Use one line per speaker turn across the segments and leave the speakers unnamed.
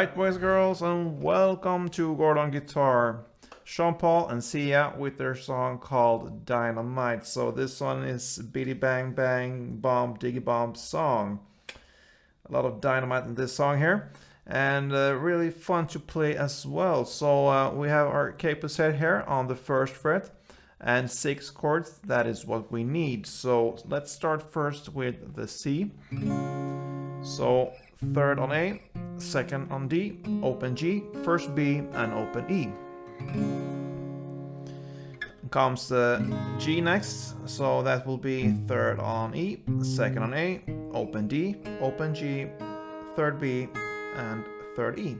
Alright, boys and girls, and welcome to Gordon Guitar. Sean Paul and SIA with their song called Dynamite. So this one is Biddy Bang Bang Bomb Diggy Bomb song. A lot of dynamite in this song here, and really fun to play as well. So we have our capo set here on the first fret and 6 chords. That is what we need. So let's start first with the C. So third on A, second on D, open G, first B, and open E. Comes the G next, so that will be third on E, second on A, open D, open G, third B, and third E.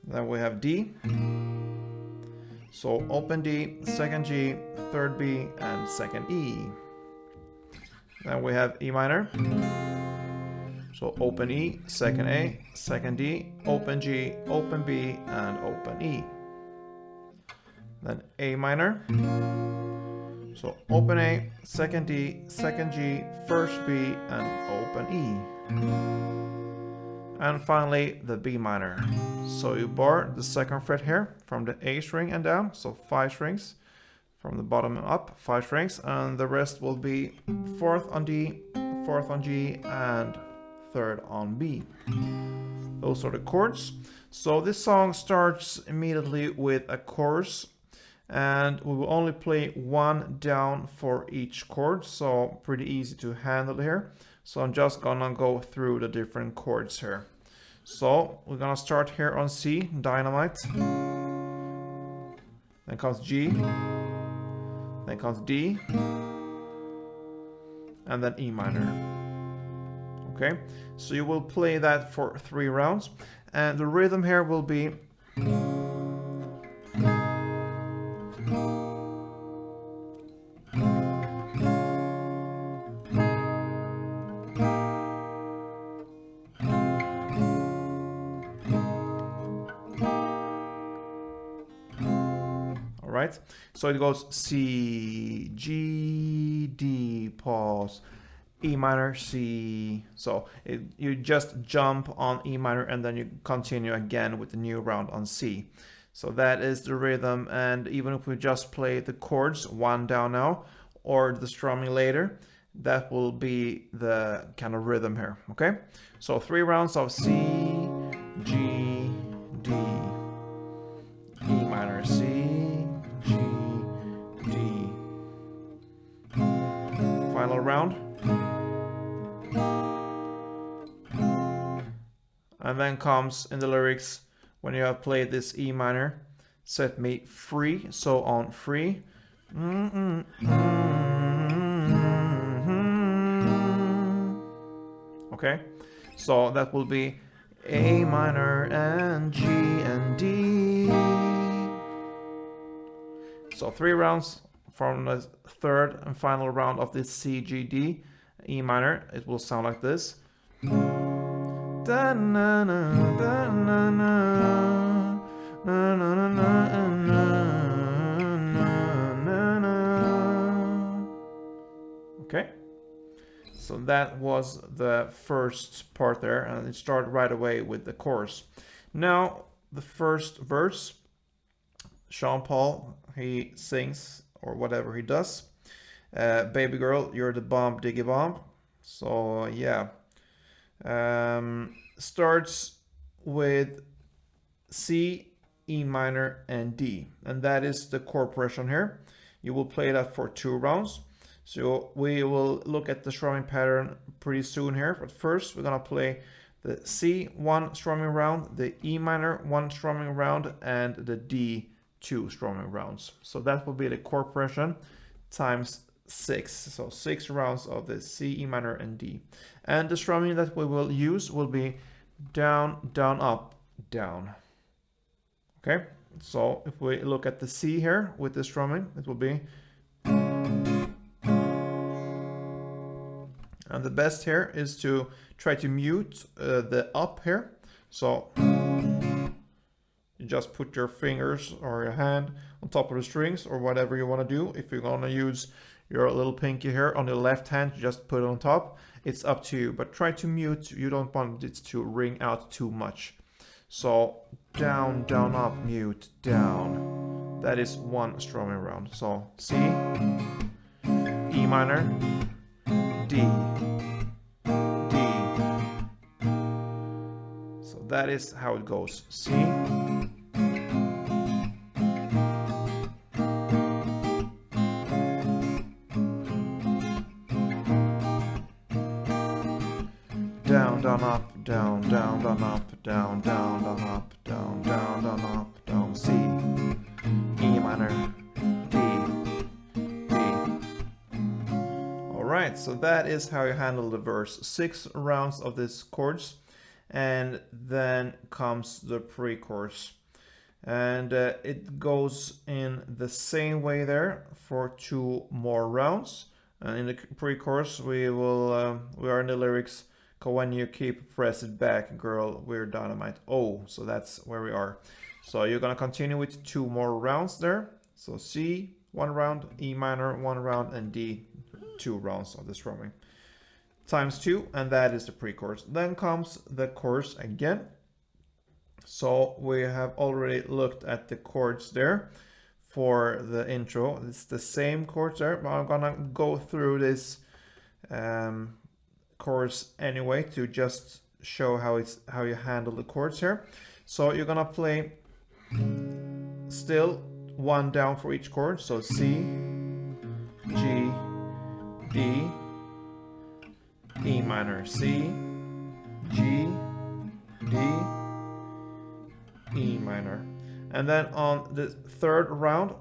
Then we have D, so open D, second G, third B, and second E. Then we have E minor, so open E, second A, second D, open G, open B, and open E. Then A minor, so open A, second D, second G, first B, and open E. And finally the B minor. So you bar the second fret here from the A string and down, so 5 strings. From the bottom up, 5 strings, and the rest will be 4th on D, 4th on G, and 3rd on B. Those are the chords. So this song starts immediately with a chorus, and we will only play 1 down for each chord, so pretty easy to handle here. So I'm just gonna go through the different chords here. So we're gonna start here on C, Dynamite. Then comes G. Then comes D, and then E minor. Okay, so you will play that for 3 rounds, and the rhythm here will be right? So it goes C, G, D, pause, E minor, C. So you just jump on E minor and then you continue again with the new round on C. So that is the rhythm, and even if we just play the chords 1 down now or the strumming later, that will be the kind of rhythm here, okay? So 3 rounds of C, G, D, E minor, C, G, D. Final round. And then comes in the lyrics, when you have played this E minor, set me free. So on free. Okay, so that will be A minor and G and D. So 3 rounds from the 3rd and final round of this C, G, D, E minor. It will sound like this. Da, na, na, da, na, na, na, na, na, na, na. Okay, so that was the first part there, and it started right away with the chorus. Now the first verse, Sean Paul, he sings, or whatever he does, baby girl, you're the bomb diggy bomb. So yeah, starts with C, E minor, and D, and that is the chord progression here. You will play that for 2 rounds. So we will look at the strumming pattern pretty soon here, but first we're gonna play the C 1 strumming round, the E minor 1 strumming round, and the D 2 strumming rounds. So that will be the chord progression times 6. So 6 rounds of the C, E minor, and D. And the strumming that we will use will be down, down, up, down. Okay, so if we look at the C here with the strumming, it will be, and the best here is to try to mute the up here. So You just put your fingers or your hand on top of the strings or whatever you want to do. If you're going to use your little pinky here on your left hand, you just put it on top. It's up to you, but try to mute. You don't want it to ring out too much. So down, down, up, mute, down. That is one strumming round. So C, E minor, D, D. So that is how it goes. C, down, down, up, down, down, down, up, down, down, down, up, down, down, down, up, down, C, E minor, D, D. Alright, so that is how you handle the verse. 6 rounds of this chords, and then comes the pre-chorus. And it goes in the same way there for 2 more rounds. And in the pre-chorus we are in the lyrics, when you keep press it back, girl, we're dynamite. Oh, so that's where we are. So you're gonna continue with 2 more rounds there. So C, 1 round, E minor, 1 round, and D, 2 rounds of the strumming. Times 2, and that is the pre-chorus. Then comes the chorus again. So we have already looked at the chords there for the intro. It's the same chords there, but I'm gonna go through this chords anyway to just show how you handle the chords here. So you're gonna play still 1 down for each chord. So C, G, D, E minor, C, G, D, E minor. And then on the 3rd round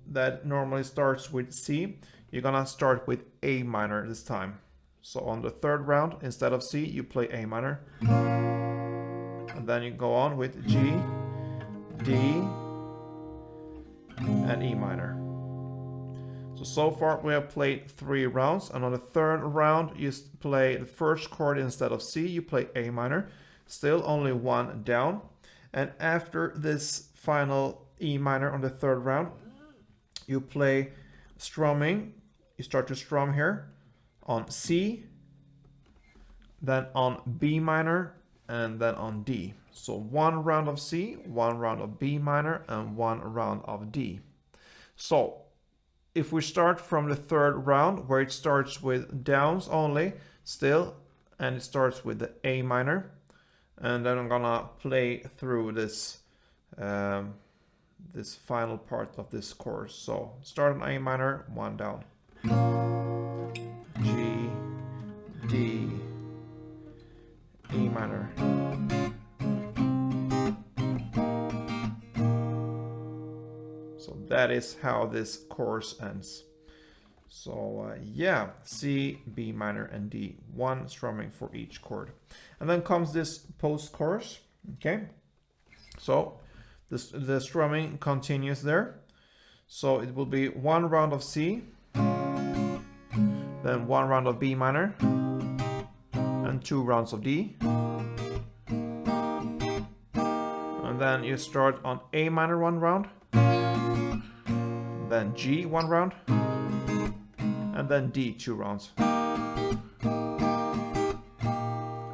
that normally starts with C, you're gonna start with A minor this time. So on the 3rd round, instead of C, you play A minor. And then you go on with G, D, and E minor. So far we have played 3 rounds, and on the 3rd round you play the 1st chord instead of C, you play A minor. Still only 1 down. And after this final E minor on the 3rd round, you play strumming. You start to strum here on C, then on B minor, and then on D. So 1 round of C, 1 round of B minor, and 1 round of D. So if we start from the 3rd round, where it starts with downs only still, and it starts with the A minor, and then I'm gonna play through this this final part of this chorus. So start on A minor, 1 down, G, D, E minor, so that is how this chorus ends. So yeah, C, B minor, and D, 1 strumming for each chord. And then comes this post-chorus. Okay, so the strumming continues there. So it will be 1 round of C, then 1 round of B minor, and 2 rounds of D. And then you start on A minor 1 round, then G 1 round, and then D 2 rounds.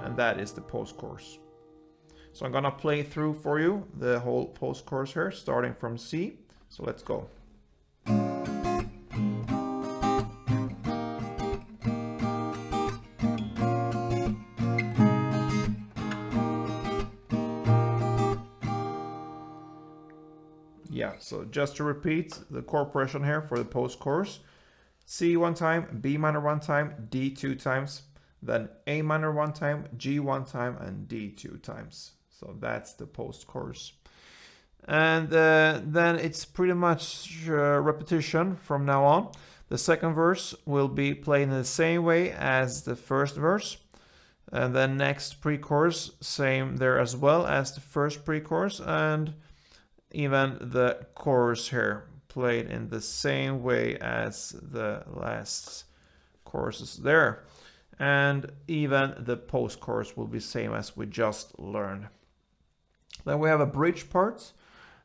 And that is the post-chorus. So I'm gonna play through for you the whole post-chorus here, starting from C. So let's go. Yeah, so just to repeat the chord progression here for the post-chorus: C 1 time, B minor 1 time, D 2 times, then A minor 1 time, G 1 time, and D 2 times. So that's the post-chorus. And then it's pretty much repetition from now on. The second verse will be played in the same way as the first verse. And then next pre-chorus, same there as well as the first pre-chorus. And even the chorus here played in the same way as the last choruses there. And even the post-chorus will be same as we just learned. Then we have a bridge part,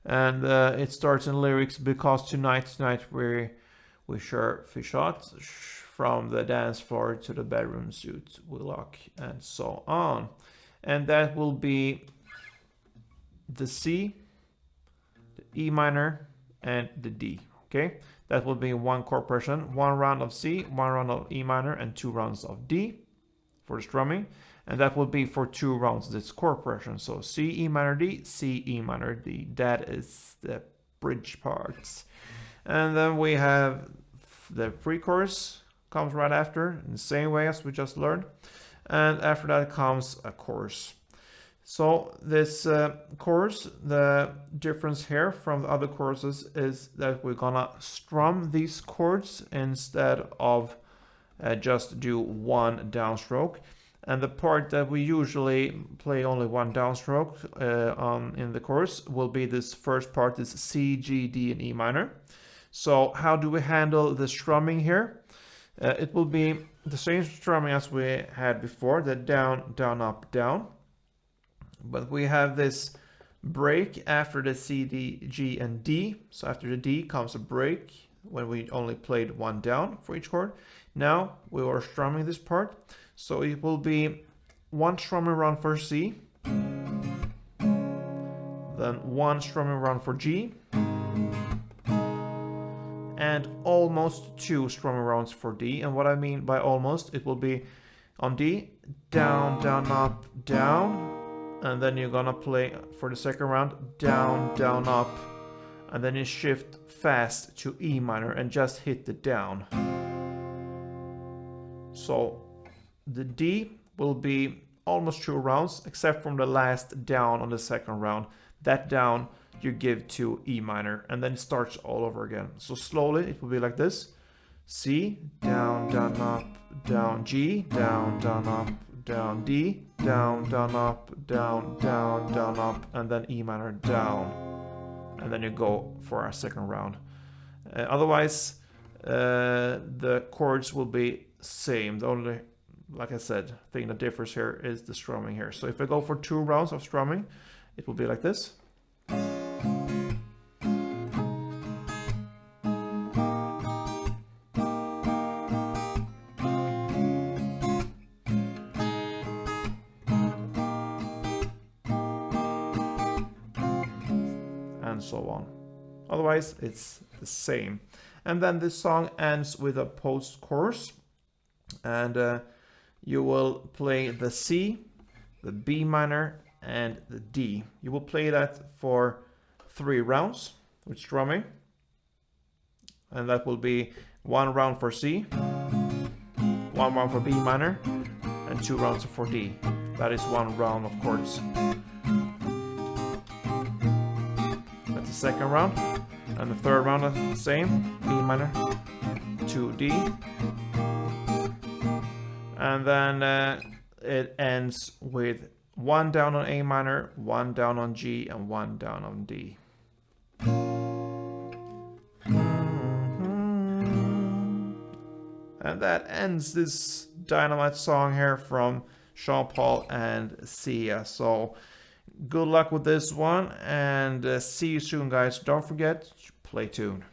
And it starts in lyrics, because tonight we share fish shots from the dance floor to the bedroom suit we lock, and so on. And that will be the C, the E minor, and the D. Okay, that will be one chord progression: one round of C, one round of E minor, and 2 rounds of D for the strumming. And that will be for 2 rounds this chord progression. So C, E minor, D, C, E minor, D. That is the bridge parts. And then we have the pre-chorus comes right after, in the same way as we just learned. And after that comes a chorus. So this chorus, the difference here from the other choruses is that we're gonna strum these chords instead of just do one downstroke. And the part that we usually play only one downstroke in the chorus will be this first part, is C, G, D, and E minor. So how do we handle the strumming here? It will be the same strumming as we had before, the down, down, up, down. But we have this break after the C, D, G, and D. So after the D comes a break when we only played one down for each chord. Now we are strumming this part. So it will be one strumming run for C, then one strumming run for G, and almost 2 strumming rounds for D. And what I mean by almost, it will be on D, down, down, up, down, and then you're gonna play for the second round, down, down, up, and then you shift fast to E minor and just hit the down. So the D will be almost 2 rounds, except from the last down on the second round. That down you give to E minor, and then it starts all over again. So slowly it will be like this: C, down, down, up, down, G, down, down, up, down, D, down, down, up, down, down, down, up, and then E minor, down. And then you go for our second round. Otherwise, the chords will be same. The only, like I said, thing that differs here is the strumming here. So if I go for 2 rounds of strumming, it will be like this. And so on. Otherwise, it's the same. And then this song ends with a post-chorus. And you will play the C, the B minor, and the D. You will play that for 3 rounds with strumming. And that will be 1 round for C, 1 round for B minor, and 2 rounds for D. That is 1 round of chords. That's the second round. And the third round, the same, B minor to D. And then it ends with 1 down on A minor, 1 down on G, and 1 down on D. And that ends this Dynamite song here from Jean-Paul and SIA. So good luck with this one, and see you soon, guys. Don't forget to play tune.